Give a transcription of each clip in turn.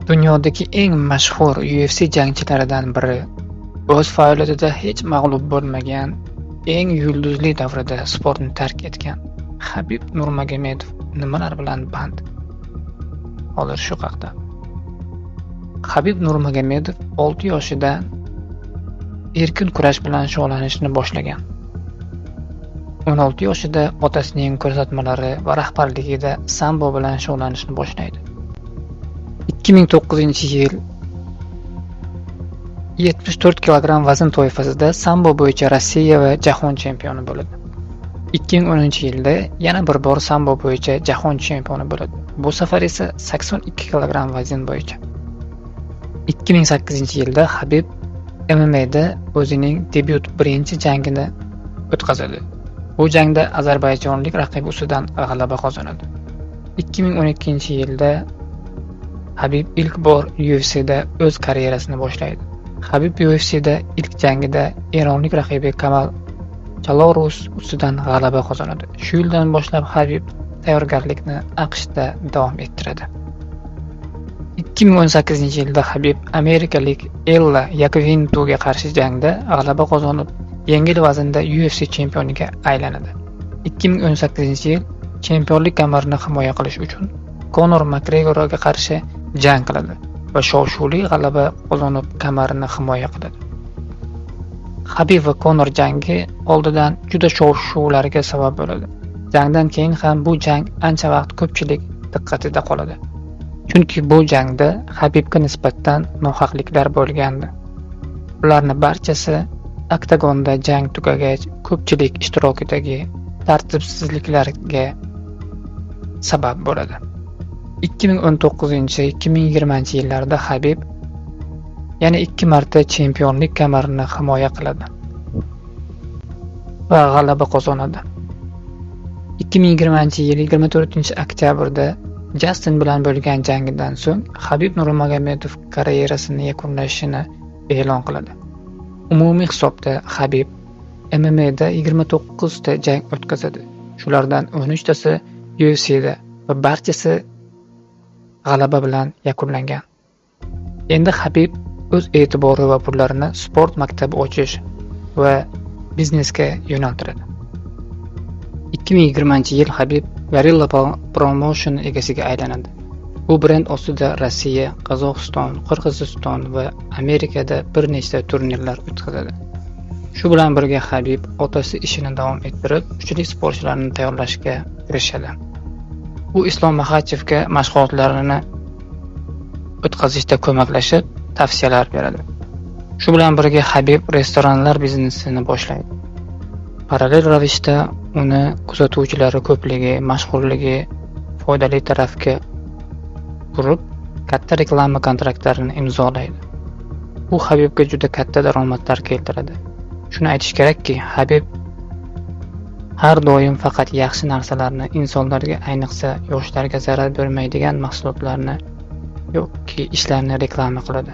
Dunyodagi eng mashhur UFC jangchilaridan biri, o'z faoliyatida hech mag'lub bo'lmagan, eng yulduzli davrida sportni tark etgan Habib Nurmagomedov nimalar bilan band? Hozir shu haqda. Habib Nurmagomedov 6 yoshida erkin kurash bilan shug'ullanishni boshlagan. 16 yoshida otasining ko'rsatmalari va rahbarligida sambo bilan shug'ullanishni boshlaydi. 2009-yil 74 kg vazn toifasida sambo bo'yicha Rossiya va jahon chempioni bo'ladi. 2010-yilda yana bir bor sambo bo'yicha jahon chempioni bo'ladi. Bu safar esa 82 kg vazn bo'yicha. 2008-yilda Habib MMA'da o'zining debyut birinchi jangini o'tkazadi. Bu jangda ozarbayjonlik raqibi ustidan g'alaba qozonadi. 2012-yilda Habib ilk bor UFC'da o'z karyerasini boshlaydi. Habib UFC'da ilk jangida eronlik raqibi Kamal Chalorus ustidan g'alaba qozonadi. Shu yildan boshlab Habib tayyorgarlikni AQShda davom ettiradi. 2018-yilda Habib amerikalik Ella Yakvintuga qarshi jangda g'alaba qozonib, yengil vaznda UFC chempioniga aylanadi. 2018-yil chempionlik kamarini himoya qilish uchun Conor Makgregorga qarshi jang qiladi va shov-shuvli g'alaba qozonib kamarini himoya qiladi. Habib va Conor jangi oldidan juda shov-shuvlarga sabab bo'ladi. Jangdan keyin ham bu jang ancha vaqt ko'pchilik diqqatida qoladi. Chunki bu jangda Habibga nisbatan nohaqliklar bo'lgandi. Ularning barchasi oktagonda jang tugagach ko'pchilik ishtirokidagi tartibsizliklarga sabab bo'ladi. 2019-2020 yillarda Habib yana 2 marta chempionlik kamarini himoya qiladi va g'alaba qozonadi. 2020-yil 24-oktyabrda Justin bilan bo'lgan jangidan so'ng Habib Nurmagomedov karyerasini yakunlashini e'lon qiladi. Umumiy hisobda Habib MMA'da 29 ta jang o'tkazadi. Shulardan 13 tasi UFC'da va barchasi g'alaba bilan yakunlangan. Endi Habib o'z e'tibori va pullarini sport maktabi ochish va biznesga yo'naltiradi. 2020-yil Habib Guerrilla Promotion egasiga aylanadi. Bu brend ostida Rossiya, Qozog'iston, Qirg'iziston va Amerikada bir nechta turnirlar o'tkazadi. Shu bilan birga Habib otasi ishini davom ettirib, kuchli sportchilarni tayyorlashga kirishadi. U Islom Maxachevga mashg'ulotlarini o'tkazishda ko'maklashib, tavsiyalar beradi. Shu bilan birga Habib restoranlar biznesini boshlaydi. Parallel ravishda uni kuzatuvchilari ko'pligi, mashhurligi foydali tarafga burib, katta reklama kontraktlarini imzolaydi. Bu Habibga juda katta daromadlar keltiradi. Shuni aytish kerakki, Habib har doim faqat yaxshi narsalarni, insonlarga, ayniqsa yoshlarga zarar bermaydigan mahsulotlarni yoki ishlarni reklama qiladi.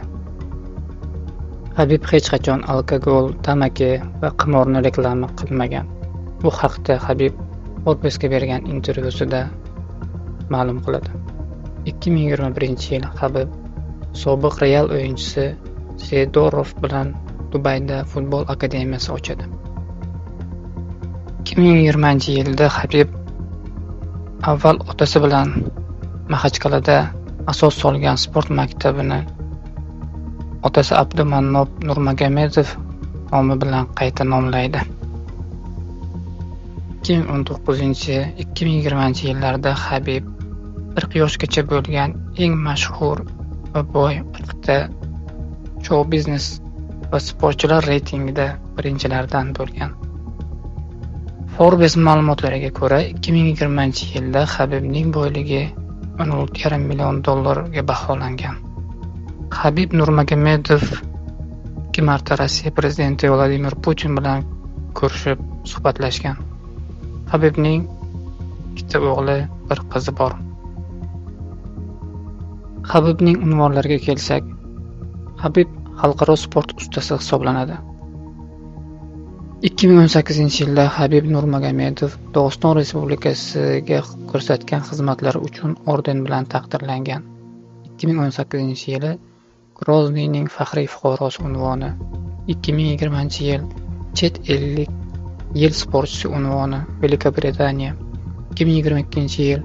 Habib hech qachon alkogol, tamaki va qimorni reklama qilmagan. Bu haqda Habib Forbes'ga bergan intervyusida ma'lum qiladi. 2021-yil Habib sobiq Real o'yinchisi Sedorov bilan Dubayda futbol akademiyasi ochadi. 2020-yilda Habib avval otasi bilan Maxachqal'ada asos solgan sport maktabini otasi Abdumannob Nurmagomedov nomi bilan qayta nomlaydi. 2019-2020 yillarda Habib 40 yoshgacha bo'lgan eng mashhur va boy 40 ta show biznes va sportchilar reytingida birinchilardan bo'lgan. Forbes ma'lumotlariga ko'ra, 2020-yilda Habibning boyligi $16,5 million ga baholangan. Habib Nurmagomedov 2 marta Rossiya prezidenti Vladimir Putin bilan ko'rishib, suhbatlashgan. Habibning 2 o'g'li, 1 qizi bor. Habibning unvonlariga kelsak, Habib xalqaro sport ustasi hisoblanadi. 2018-yilda Habib Nurmagomedov Dog'iston Respublikasiga ko'rsatgan xizmatlari uchun orden bilan taqdirlangan. 2018-yili Grozniyning faxriy fuqarosi unvoni, 2020-yil Chet ellik yil sportchisi unvoni Buyuk Britaniya, 2022-yil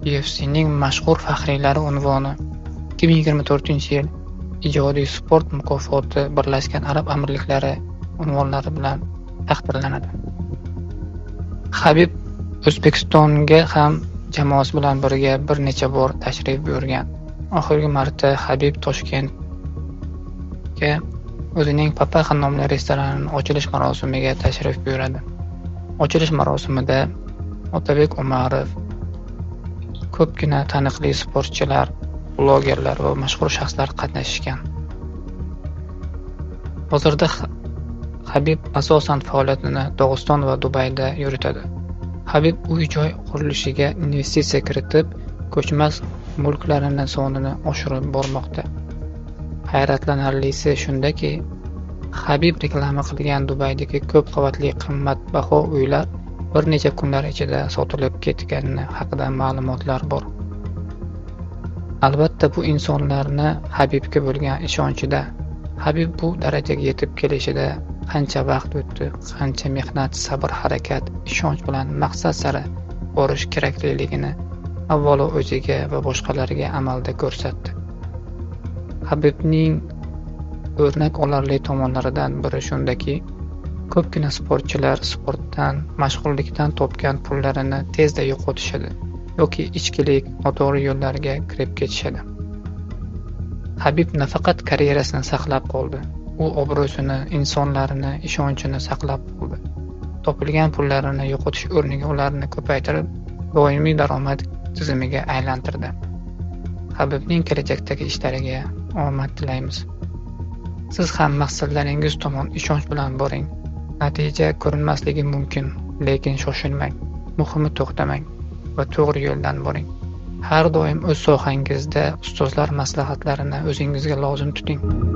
UFC'ning mashhur faxriylari unvoni, 2024-yil ijodiy sport mukofoti Birlashgan Arab Amirliklari unvonlari bilan taqdirlanadi. Habib O'zbekistonga ham jamoasi bilan birga bir necha bor tashrif buyurgan. Oxirgi marta Habib Toshkentga o'zining Papaxa nomli restoranining ochilish marosimiga tashrif buyuradi. Ochilish marosimida Otabek Umarov, ko'pgina taniqli sportchilar, blogerlar va mashhur shaxslar qatnashgan. Hozirda Habib asosan faoliyatini Dog'iston va Dubayda yuritadi. Habib uy-joy qurilishiga investitsiya kiritib, ko'chmas mulklarini sonini oshirib bormoqda. Hayratlanarlisi shundaki, Habib reklama qilgan Dubaydagi ko'p qavatli qimmatbaho uylar bir necha kunlar ichida sotilib ketgani haqida ma'lumotlar bor. Albatta, bu insonlarni Habibga bo'lgan ishonchida. Habib bu darajaga yetib kelishida qancha vaqt o'tdi, qancha mehnat, sabr, harakat, ishonch bilan maqsad sari borish kerakligini avvalo o'ziga va boshqalarga amalda ko'rsatdi. Habibning o'rnak olarli tomonlaridan biri shundaki, ko'pgina sportchilar sportdan, mashg'ullikdan topgan pullarini tezda yo'qotishadi yoki ichkilik, noto'g'ri yo'llarga kirib ketishadi. Habib nafaqat karyerasini saqlab qoldi, u obro'sini, insonlarini, ishonchini saqlab qoldi. Topilgan pullarini yo'qotish o'rniga ularni ko'paytirib, doimiy daromad tizimiga aylantirdi. Habibning kelajakdagi ishlariga omad tilaymiz. Siz ham maqsadlaringiz tomon ishonch bilan boring. Natija ko'rinmasligi mumkin, lekin shoshilmang. Muhimi to'xtamang va to'g'ri yo'ldan boring. Har doim o'z sohangizda ustozlar maslahatlarini o'zingizga lozim tuting.